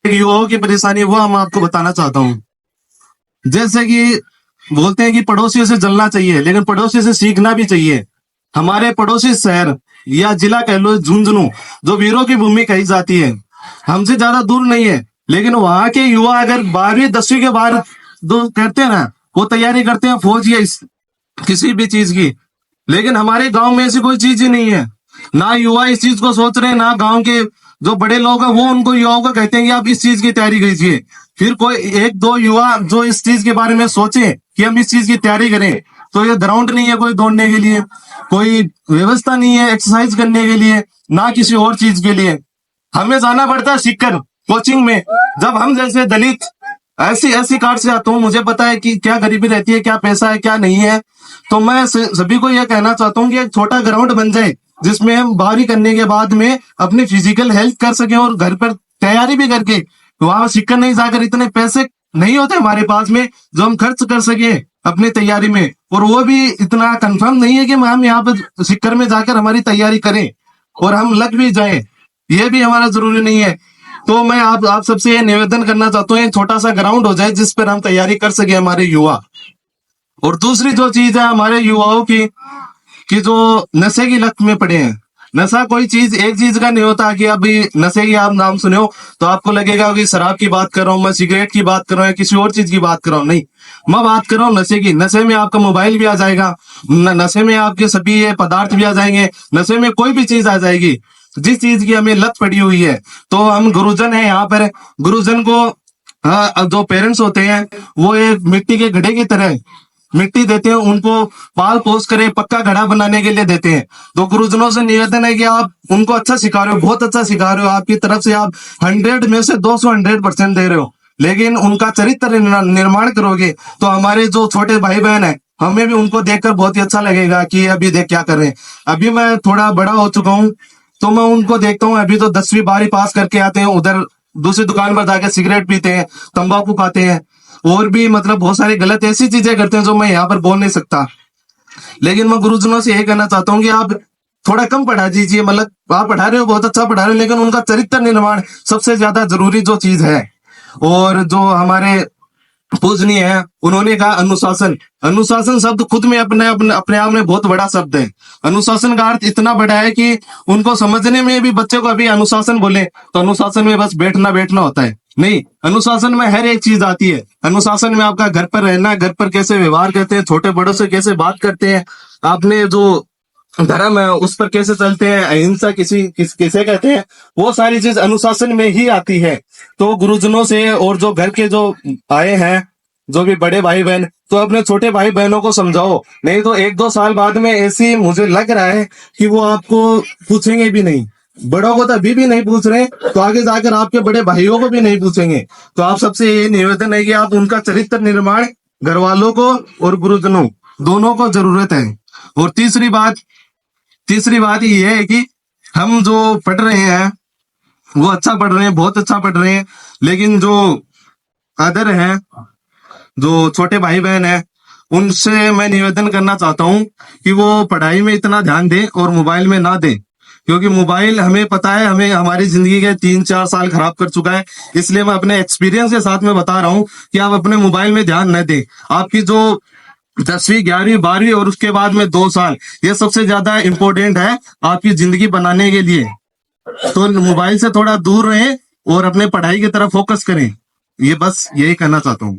युवाओं की परेशानी वो हम आपको बताना चाहता हूँ। जैसे कि बोलते हैं कि पड़ोसियों से जलना चाहिए, लेकिन पड़ोसी से सीखना भी चाहिए। हमारे पड़ोसी शहर या जिला कह लो झुंझुनू, जो वीरों की भूमि कही जाती है, हमसे ज्यादा दूर नहीं है। लेकिन वहां के युवा अगर 12वीं 10वीं के बाद जो करते हैं ना, वो तैयारी करते हैं फौज या किसी भी चीज की। लेकिन हमारे गांव में ऐसी कोई चीज ही नहीं है। ना युवा इस चीज को सोच रहे हैं, ना गांव के जो बड़े लोग हैं वो उनको युवाओं को कहते हैं कि आप इस चीज की तैयारी कीजिए। फिर कोई एक दो युवा जो इस चीज के बारे में सोचे कि हम इस चीज की तैयारी करें, तो ये ग्राउंड नहीं है कोई दौड़ने के लिए, कोई व्यवस्था नहीं है एक्सरसाइज करने के लिए, ना किसी और चीज के लिए। हमें जाना पड़ता है सीखकर कोचिंग में। जब हम जैसे दलित ऐसी ऐसी कार्ड से आता हूँ, मुझे पता है कि क्या गरीबी रहती है, क्या पैसा है, क्या नहीं है। तो मैं सभी को यह कहना चाहता हूँ कि एक छोटा ग्राउंड बन जाए, जिसमें हम बाहरी करने के बाद में अपनी फिजिकल हेल्थ कर सके और घर पर तैयारी भी करके वहां सीखकर नहीं जाकर, इतने पैसे नहीं होते हमारे पास में जो हम खर्च कर सके अपनी तैयारी में, और वो भी इतना कंफर्म नहीं है कि हम यहाँ पर सीकर में जाकर हमारी तैयारी करें और हम लग भी जाए, ये भी हमारा जरूरी नहीं है। तो मैं आप सबसे ये निवेदन करना चाहता हूँ, एक छोटा सा ग्राउंड हो जाए जिस पर हम तैयारी कर सके हमारे युवा। और दूसरी जो चीज है हमारे युवाओं की, कि जो नशे की लत में पड़े हैं। नशा कोई चीज एक चीज का नहीं होता कि अभी नशे की आप नाम सुने हो तो आपको लगेगा कि शराब की बात कर रहा हूँ, मैं सिगरेट की बात कर रहा हूँ, किसी और चीज की बात कर रहा हूँ। नहीं, मैं बात कर रहा हूँ नशे की। नशे में आपका मोबाइल भी आ जाएगा, नशे में आपके सभी ये पदार्थ भी आ जाएंगे, नशे में कोई भी चीज आ जाएगी जिस चीज की हमें लत पड़ी हुई है। तो हम गुरुजन है यहाँ पर, गुरुजन को जो पेरेंट्स होते हैं वो एक मिट्टी के घड़े की तरह मिट्टी देते हैं, उनको पाल पोस करे पक्का घड़ा बनाने के लिए देते हैं। तो गुरुजनों से निवेदन है कि आप उनको अच्छा सिखा रहे हो, बहुत अच्छा सिखा रहे हो, आपकी तरफ से आप 100 में से 200 100% दे रहे हो, लेकिन उनका चरित्र निर्माण करोगे तो हमारे जो छोटे भाई बहन है, हमें भी उनको देखकर बहुत ही अच्छा लगेगा कि अभी देख क्या कर रहे हैं। अभी मैं थोड़ा बड़ा हो चुका हूँ, तो मैं उनको देखता हूँ, अभी तो 10वीं 12वीं पास करके आते हैं, उधर दूसरी दुकान पर जाके सिगरेट पीते हैं, तंबाकू खाते हैं, और भी मतलब बहुत सारी गलत ऐसी चीजें करते हैं जो मैं यहाँ पर बोल नहीं सकता। लेकिन मैं गुरुजनों से यही कहना चाहता हूँ कि आप थोड़ा कम पढ़ा दीजिए, मतलब आप पढ़ा रहे हो बहुत अच्छा पढ़ा रहे हो, लेकिन उनका चरित्र निर्माण सबसे ज्यादा जरूरी जो चीज है। और जो हमारे पूजनीय है, उन्होंने कहा अनुशासन। अनुशासन शब्द खुद में अपने अपने अपने आप में बहुत बड़ा शब्द है। अनुशासन का अर्थ इतना बड़ा है कि उनको समझने में भी, बच्चे को अभी अनुशासन बोले तो अनुशासन में बस बैठना बैठना होता है, नहीं, अनुशासन में हर एक चीज आती है। अनुशासन में आपका घर पर रहना, घर पर कैसे व्यवहार करते हैं, छोटे बड़ों से कैसे बात करते हैं, आपने जो धर्म है उस पर कैसे चलते हैं, अहिंसा किसे कहते हैं, वो सारी चीज अनुशासन में ही आती है। तो गुरुजनों से और जो घर के जो आए हैं, जो भी बड़े भाई बहन, तो अपने छोटे भाई बहनों को समझाओ, नहीं तो 1-2 साल बाद में ऐसी मुझे लग रहा है कि वो आपको पूछेंगे भी नहीं। बड़ों को तो अभी भी नहीं पूछ रहे, तो आगे जाकर आपके बड़े भाइयों को भी नहीं पूछेंगे। तो आप सबसे ये निवेदन है कि आप उनका चरित्र निर्माण घर वालों को और गुरुजनों दोनों को जरूरत है। और तीसरी बात ये है कि हम जो पढ़ रहे हैं वो अच्छा पढ़ रहे हैं, बहुत अच्छा पढ़ रहे हैं, लेकिन जो अदर है, जो छोटे भाई बहन है, उनसे मैं निवेदन करना चाहता हूँ कि वो पढ़ाई में इतना ध्यान दें और मोबाइल में ना दें। क्योंकि मोबाइल हमें पता है, हमें हमारी जिंदगी के 3-4 साल खराब कर चुका है। इसलिए मैं अपने एक्सपीरियंस के साथ में बता रहा हूँ कि आप अपने मोबाइल में ध्यान न दें। आपकी जो 10वीं 11वीं 12वीं और उसके बाद में 2 साल, ये सबसे ज्यादा इंपॉर्टेंट है आपकी जिंदगी बनाने के लिए। तो मोबाइल से थोड़ा दूर रहें और अपने पढ़ाई की तरफ फोकस करें। ये बस यही कहना चाहता हूँ।